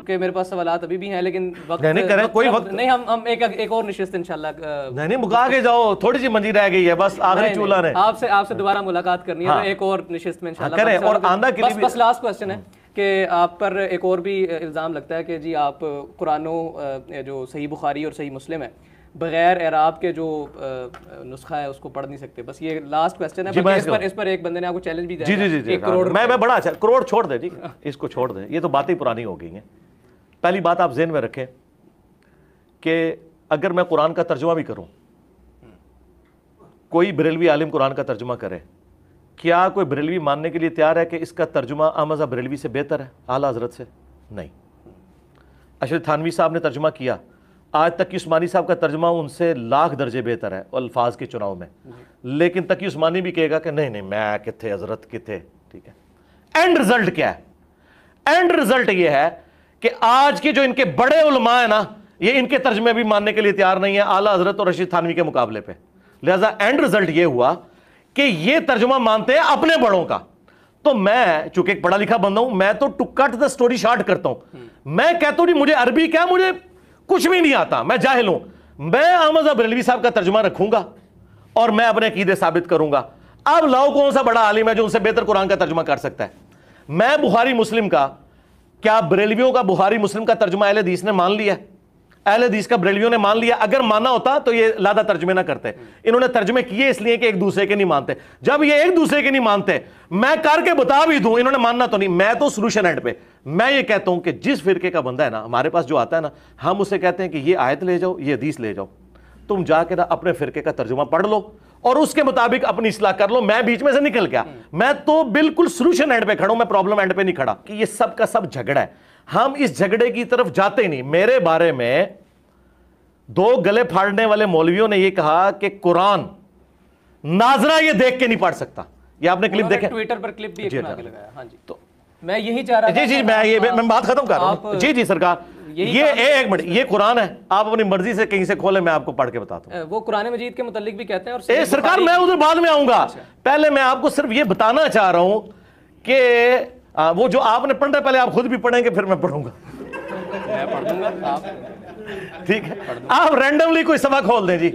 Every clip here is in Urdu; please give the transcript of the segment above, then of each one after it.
کہ میرے پاس سوالات ابھی بھی ہیں لیکن وقت نہیں کریں کوئی وقت نہیں, ہم ایک اور نشست انشاءاللہ نہیں مکا کے جاؤ, تھوڑی سی منجی رہ گئی ہے بس, آخری چولہا نے آپ سے دوبارہ ملاقات کرنی ہے تو ایک اور نشست میں انشاءاللہ کریں. اور آندہ کے لیے بس لاسٹ کوسچن ہے کہ آپ پر ایک اور بھی الزام لگتا ہے کہ جی آپ قرآن جو صحیح بخاری اور صحیح مسلم ہے بغیر اعراب کے جو نسخہ ہے اس کو پڑھ نہیں سکتے. بس یہ لاسٹ کوسچن ہے, اس پر ایک بندے نے آپ کو چیلنج بھی دیا. جی میں بڑا اچھا, کروڑ چھوڑ دیں, ٹھیک ہے اس کو چھوڑ دیں, یہ تو باتیں پرانی ہو گئی ہیں. پہلی بات آپ ذہن میں رکھیں کہ اگر میں قرآن کا ترجمہ بھی کروں, کوئی بریلوی عالم قرآن کا ترجمہ کرے, کیا کوئی بریلوی ماننے کے لیے تیار ہے کہ اس کا ترجمہ احمد بریلوی سے بہتر ہے, اعلیٰ حضرت سے؟ نہیں. اشرف تھانوی صاحب نے ترجمہ کیا, آج تقی عثمانی صاحب کا ترجمہ ان سے لاکھ درجے بہتر ہے الفاظ کے چناؤ میں, لیکن تقی عثمانی بھی کہے گا کہ نہیں میں کتھے حضرت کتھے. ٹھیک ہے, اینڈ رزلٹ کیا ہے؟ اینڈ رزلٹ یہ ہے کہ آج کے جو ان کے بڑے علماء ہیں نا, یہ ان کے ترجمے بھی ماننے کے لیے تیار نہیں ہے اعلیٰ حضرت اور رشید تھانوی کے مقابلے پہ. لہذا اینڈ رزلٹ یہ ہوا کہ یہ ترجمہ مانتے ہیں اپنے بڑوں کا. تو میں چونکہ ایک پڑھا لکھا بندہ ہوں, میں تو to cut the story short کرتا ہوں. میں کہتا ہوں مجھے عربی کیا, مجھے کچھ بھی نہیں آتا, میں جاہل ہوں. میں احمد بریلوی صاحب کا ترجمہ رکھوں گا اور میں اپنے عقیدے ثابت کروں گا. اب لاؤ کون سا بڑا عالم ہے جو ان سے بہتر قرآن کا ترجمہ کر سکتا ہے؟ میں بخاری مسلم کا, کیا بریلویوں کا بخاری مسلم کا ترجمہ اہل حدیث نے مان لیا؟ اہل حدیث کا بریلویوں نے مان لیا؟ اگر مانا ہوتا تو یہ لادہ ترجمے نہ کرتے. انہوں نے ترجمے کیے اس لیے کہ ایک دوسرے کے نہیں مانتے. جب یہ ایک دوسرے کے نہیں مانتے, میں کر کے بتا بھی دوں, انہوں نے ماننا تو نہیں. میں تو سولوشن اینڈ پہ میں یہ کہتا ہوں کہ جس فرقے کا بندہ ہے نا, ہمارے پاس جو آتا ہے نا, ہم اسے کہتے ہیں کہ یہ آیت لے جاؤ, یہ حدیث لے جاؤ, تم جا کے نا اپنے فرقے کا ترجمہ پڑھ لو اور اس کے مطابق اپنی اصلاح کر لو. میں بیچ میں سے نکل گیا, میں تو بالکل سولوشن اینڈ پہ کھڑا ہوں, میں پرابلم اینڈ پہ نہیں کھڑا کہ یہ سب کا سب جھگڑا ہے. ہم اس جھگڑے کی طرف جاتے ہی نہیں. میرے بارے میں دو گلے پھاڑنے والے مولویوں نے یہ کہا کہ قرآن ناظرہ یہ دیکھ کے نہیں پڑھ سکتا. یہ آپ نے کلپ دیکھے ٹویٹر پر کلپ بھی ایک بنا کے لگایا. ہاں جی, تو میں یہی چاہ رہا تھا. جی میں بات ختم کر رہا ہوں. جی سرکار, یہ ایک منٹ, یہ قرآن ہے, آپ اپنی مرضی سے کہیں سے کھولیں, میں آپ کو پڑھ کے بتاتا ہوں. وہ قرآن مجید کے متعلق بھی کہتے ہیں. اور سرکار میں ادھر بعد میں آؤں گا, پہلے میں آپ کو صرف یہ بتانا چاہ رہا ہوں کہ وہ جو آپ نے پڑھنا ہے پہلے آپ خود بھی پڑھیں گے, پھر میں پڑھوں گا. میں پڑھ دوں گا, ٹھیک ہے. آپ رینڈملی کوئی صفحہ کھول دیں جی,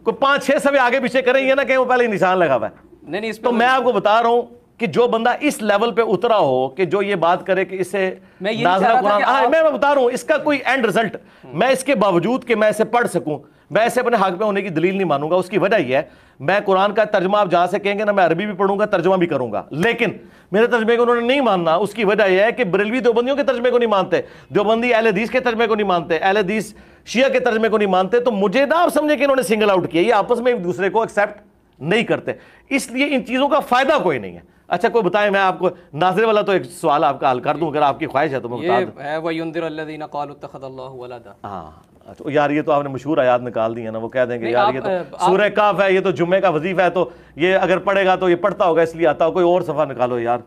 کوئی 5-6 صفحے آگے پیچھے کریں, یہ نا کہ وہ پہلے نشان لگا ہوا ہے. نہیں, تو میں آپ کو بتا رہا ہوں کہ جو بندہ اس لیول پہ اترا ہو کہ جو یہ بات کرے کہ اسے نازلہ قرآن, میں بتا رہا ہوں اس کا کوئی اینڈ رزلٹ, میں اس کے باوجود کہ میں اسے پڑھ سکوں, میں ایسے اپنے حق پہ ہونے کی دلیل نہیں مانوں گا. اس کی وجہ یہ ہے, میں قرآن کا ترجمہ آپ جہاں سے کہیں گے نا, میں عربی بھی پڑھوں گا, ترجمہ بھی کروں گا, لیکن میرے ترجمے کو انہوں نے نہیں ماننا. اس کی وجہ یہ ہے کہ بریلوی دیوبندیوں کے ترجمے کو نہیں مانتے, دیوبندی اہل حدیث کے ترجمے کو نہیں مانتے, اہل حدیث شیعہ کے ترجمے کو نہیں مانتے. تو مجھے نہ آپ سمجھے کہ انہوں نے سنگل آؤٹ کیا, یہ آپس میں ایک دوسرے کو ایکسیپٹ نہیں کرتے, اس لیے ان چیزوں کا فائدہ کوئی نہیں ہے. اچھا کوئی بتائیں, میں آپ کو ناظر والا تو ایک سوال آپ کا حل کر دوں, اگر آپ کی خواہش ہے تو میں بتا دوں. یہ ہے وَيُنذِرَ الَّذِينَ قَالُوا اتَّخَذَ اللَّهُ وَلَدًا. ہاں یار, یہ تو آپ نے مشہور آیات نکال دی ہے نا, وہ کہہ دیں گے یار یہ تو سورہ کاف ہے, یہ تو جمعے کا وظیفہ ہے, تو یہ اگر پڑھے گا تو یہ پڑھتا ہوگا اس لیے آتا ہو. کوئی اور صفحہ نکالو یار,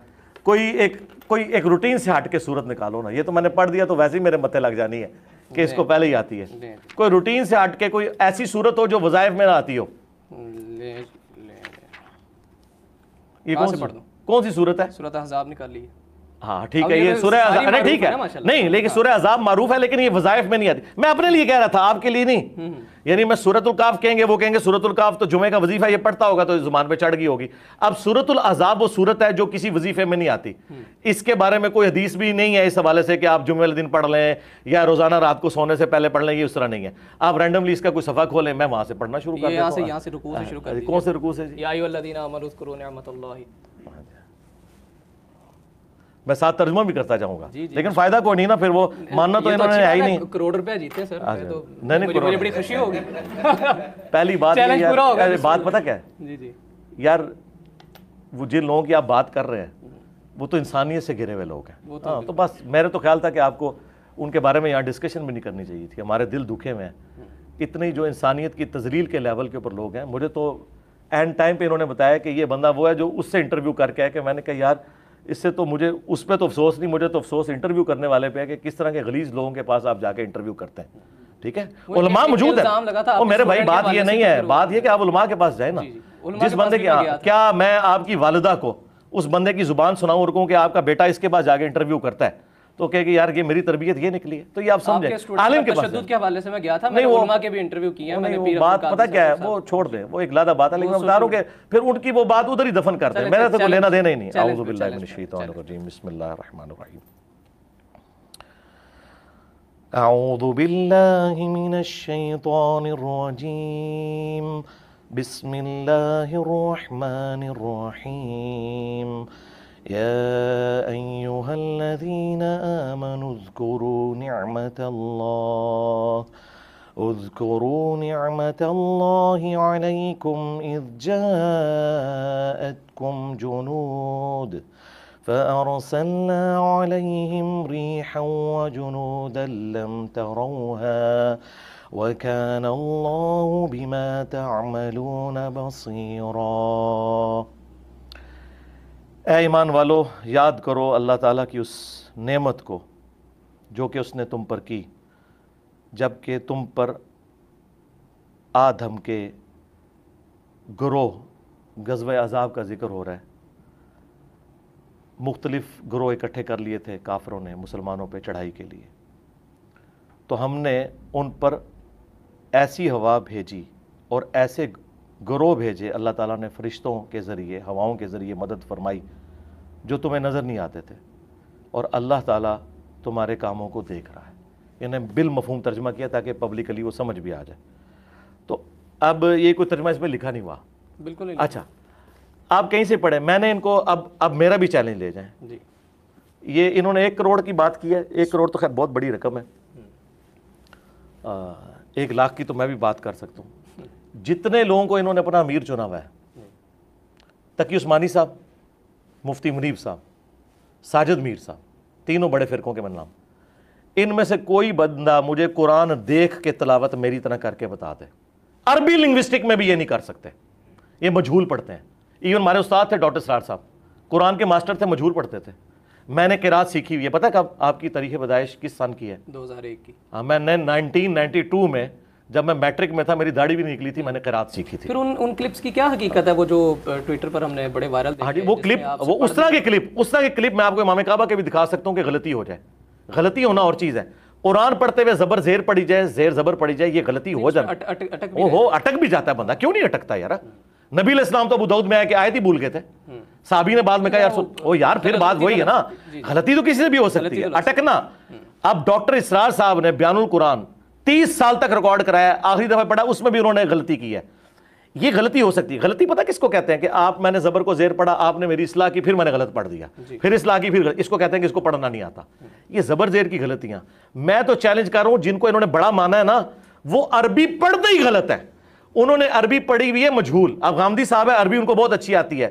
کوئی ایک روٹین سے ہٹ کے صورت نکالو نا. یہ تو میں نے پڑھ دیا تو ویسے ہی میرے متے لگ جانی ہے کہ اس کو پہلے ہی آتی ہے. کوئی روٹین سے ہٹ کے کوئی ایسی صورت ہو جو وظائف میں نہ آتی ہو. یہ کون سی صورت ہے؟ سورۃ احزاب نکال لی. ہاں ٹھیک ہے, یہ سورہ احزاب ٹھیک ہے نہیں, لیکن سورہ احزاب معروف ہے, لیکن یہ وظائف میں نہیں آتی. میں اپنے لیے کہہ رہا تھا, آپ کے لیے نہیں. یعنی میں سورۃ الکاف کہیں گے, وہ کہیں گے سورۃ الکاف تو جمعے کا وظیفہ, یہ پڑھتا ہوگا تو زبان پہ چڑھ گئی ہوگی. اب سورۃ الاحزاب وہ صورت ہے جو کسی وظیفے میں نہیں آتی. اس کے بارے میں کوئی حدیث بھی نہیں ہے اس حوالے سے کہ آپ جمعے والے دن پڑھ لیں یا روزانہ رات کو سونے سے پہلے پڑھ لیں, یہ اس طرح نہیں ہے. آپ رینڈملی اس کا کوئی صفحہ کھولیں, میں وہاں سے پڑھنا شروع کر دیتا ہوں. یہاں سے رکوع سے شروع کر. کون سے رکوع سے جی؟ یا ایھا الذین آمنوا اذکروا نعمت اللہ. میں ساتھ ترجمہ بھی کرتا جاؤں گا, لیکن فائدہ کوئی نہیں نا, پھر وہ ماننا تو انہوں نے ہے ہی نہیں. کروڑ روپے جیتے سر, نہیں مجھے بڑی خوشی ہوگی. پہلی بات یہ بات پتہ کیا ہے یار, وہ جن لوگوں کی آپ بات کر رہے ہیں وہ تو انسانیت سے گھرے ہوئے لوگ ہیں. ہاں تو بس میرے تو خیال تھا کہ آپ کو ان کے بارے میں یہاں ڈسکشن بھی نہیں کرنی چاہیے تھی. ہمارے دل دکھے ہوئے ہیں, اتنی جو انسانیت کی تذلیل کے لیول کے اوپر لوگ ہیں. مجھے تو اینڈ ٹائم پہ انہوں نے بتایا کہ یہ بندہ وہ ہے جو اس سے انٹرویو کر کے ہے, کہ میں نے کہا یار اس سے تو مجھے اس پہ تو افسوس نہیں, مجھے تو افسوس انٹرویو کرنے والے پہ ہے کہ کس طرح کے غلیظ لوگوں کے پاس آپ جا کے انٹرویو کرتے ہیں. ٹھیک ہے, علماء موجود ہیں. وہ میرے بھائی بات یہ نہیں ہے, بات یہ کہ آپ علماء کے پاس جائیں نا. جس بندے کی, کیا میں آپ کی والدہ کو اس بندے کی زبان سناؤں اور کہوں کہ آپ کا بیٹا اس کے پاس جا کے انٹرویو کرتا ہے, تو کہے کہ یار یہ میری تربیت یہ نکلی ہے. تو یہ آپ سمجھیں عالم کے پاس تشدد کے حوالے سے میں گیا تھا, میں نے علماء کے بھی انٹرویو کیے ہیں, میں نے بات پتہ کیا ہے وہ چھوڑ دیں, وہ ایک لادہ بات ہے, لیکن میں بتا رہا ہوں کہ پھر ان کی وہ بات ادھر ہی دفن کر دیں, میرے سے کوئی لینا دینا ہی نہیں. اعوذ باللہ من الشیطان الرجیم, بسم اللہ الرحمن الرحیم. اعوذ باللہ من الشیطان الرجیم, بسم اللہ الرحمن الرحیم. يا أيها الذين آمنوا اذكروا نعمة الله عليكم إذ جاءتكم جنود فأرسلنا عليهم ريحا وجنودا لم تروها وكان الله بما تعملون بصيرا. اے ایمان والو, یاد کرو اللہ تعالیٰ کی اس نعمت کو جو کہ اس نے تم پر کی جب کہ تم پر آدم کے گروہ, غزوہ احزاب کا ذکر ہو رہا ہے, مختلف گروہ اکٹھے کر لیے تھے کافروں نے مسلمانوں پہ چڑھائی کے لیے. تو ہم نے ان پر ایسی ہوا بھیجی اور ایسے گروہ بھیجے, اللہ تعالیٰ نے فرشتوں کے ذریعے, ہواؤں کے ذریعے مدد فرمائی جو تمہیں نظر نہیں آتے تھے, اور اللہ تعالیٰ تمہارے کاموں کو دیکھ رہا ہے. انہیں بالمفہوم ترجمہ کیا تاکہ پبلکلی وہ سمجھ بھی آ جائے. تو اب یہ کوئی ترجمہ اس میں لکھا نہیں ہوا بالکل. اچھا آپ کہیں سے پڑھیں, میں نے ان کو اب میرا بھی چیلنج لے جائیں. جی یہ انہوں نے 1 کروڑ کی بات کی ہے. 1 کروڑ تو خیر بہت بڑی رقم ہے, 1 لاکھ کی تو میں بھی بات کر سکتا ہوں. جتنے لوگوں کو انہوں نے اپنا امیر چنا ہوا ہے, تقی عثمانی صاحب, مفتی منیب صاحب, ساجد میر صاحب, تینوں بڑے فرقوں کے نام, ان میں سے کوئی بندہ مجھے قرآن دیکھ کے تلاوت میری طرح کر کے بتا دے. عربی لنگوسٹک میں بھی یہ نہیں کر سکتے, یہ مجہول پڑھتے ہیں. ایون ہمارے استاد تھے ڈاکٹر سرار صاحب, قرآن کے ماسٹر تھے, مجہول پڑھتے تھے. میں نے قرات سیکھی ہوئی ہے, پتہ کب آپ کی تاریخ پیدائش کس سن کی ہے؟ 2001 کی. ہاں, میں نے 1992 میں جب میں میٹرک میں تھا, میری داڑھی بھی نہیں نکلی تھی, میں نے قرات سیکھی تھی. پھر ان کلپس کی کیا حقیقت ہے وہ جو ٹویٹر پر ہم نے بڑے وائرل دیکھے؟ ہاں جی, وہ کلپ, وہ اس طرح کے کلپ میں آپ کو امام کعبہ کے بھی دکھا سکتا ہوں کہ غلطی ہو جائے. غلطی ہونا اور چیز ہے. قرآن پڑھتے ہوئے زبر زیر پڑھی جائے, زیر زبر پڑھی جائے, یہ غلطی ہو جائے. اٹک بھی جاتا ہے بندہ, کیوں نہیں اٹکتا یار؟ نبی علیہ السلام تو ابو داؤد میں آیا کہ آیت ہی بھول گئے تھے. صحابی نے بعد میں کہا یار پھر بات وہی ہے نا, غلطی تو کسی سے بھی ہو سکتی ہے, اٹکنا. اب ڈاکٹر اسرار صاحب نے بیان القرآن 30 سال تک ریکارڈ کرایا, آخری دفعہ پڑھا اس میں بھی انہوں نے غلطی کی ہے. یہ غلطی ہو سکتی ہے. غلطی پتہ کس کو کہتے ہیں کہ میں نے زبر کو زیر پڑھا, آپ نے میری اصلاح کی, پھر میں نے غلط پڑھ دیا, پھر اصلاح کی, پھر اس کو کہتے ہیں کہ اس کو پڑھنا نہیں آتا. یہ زبر زیر کی غلطیاں. میں تو چیلنج کر رہا ہوں جن کو انہوں نے بڑا مانا ہے نا, وہ عربی پڑھتے ہی غلط ہے. انہوں نے عربی پڑھی ہوئی ہے مجہول. اب غامدی صاحب ہے, عربی ان کو بہت اچھی آتی ہے,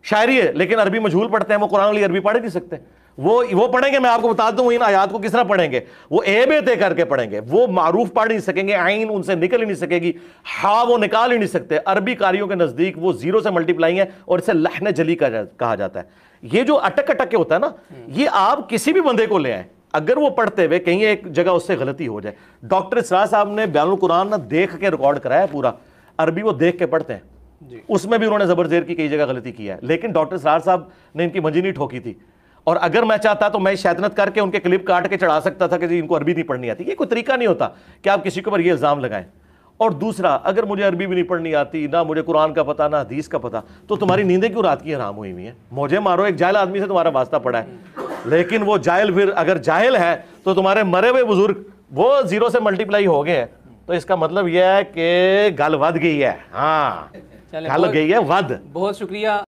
شاعری ہے, لیکن عربی مجہول پڑھتے ہیں. وہ قرآن علی عربی پڑھ نہیں سکتے. وہ پڑھیں گے, میں آپ کو بتا دوں ان آیات کو کس طرح پڑھیں گے. وہ اے بے تے کر کے پڑھیں گے. وہ معروف پڑھ نہیں سکیں گے, عین ان سے نکل ہی نہیں سکے گی, ہاں وہ نکال ہی نہیں سکتے. عربی قاریوں کے نزدیک وہ 0 سے ملٹیپلائی ہیں, اور اسے لحن جلی کہا جاتا ہے. یہ جو اٹک کے ہوتا ہے نا, یہ آپ کسی بھی بندے کو لے آئیں, اگر وہ پڑھتے ہوئے کہیں ایک جگہ اس سے غلطی ہو جائے. ڈاکٹر اسرار صاحب نے بیان القرآن نہ دیکھ کے ریکارڈ کرایا پورا, عربی وہ دیکھ کے پڑھتے ہیں. اس میں بھی انہوں نے زبر زیر کی کئی جگہ غلطی کی ہے, لیکن ڈاکٹر اسرار صاحب نے ان کی منجی نہیں ٹھوکی تھی. اور اگر میں چاہتا تو میں شیطنت کر کے ان کے کلپ کاٹ کے چڑھا سکتا تھا کہ جی ان کو عربی نہیں پڑھنی آتی. یہ کوئی طریقہ نہیں ہوتا کہ آپ کسی کے اوپر یہ الزام لگائیں. اور دوسرا, اگر مجھے عربی بھی نہیں پڑھنی آتی, نہ مجھے قرآن کا پتہ, نہ حدیث کا پتہ, تو تمہاری نیندیں کیوں رات کی حرام ہوئی ہوئی ہیں؟ مجھے مارو, ایک جاہل آدمی سے تمہارا واسطہ پڑا ہے, لیکن وہ جاہل پھر اگر جاہل ہے تو تمہارے مرے ہوئے بزرگ وہ 0 سے ملٹیپلائی ہو گئے ہیں, تو اس کا مطلب یہ ہے کہ گل ود گئی ہے. ہاں, گل گئی ہے ود. بہت شکریہ.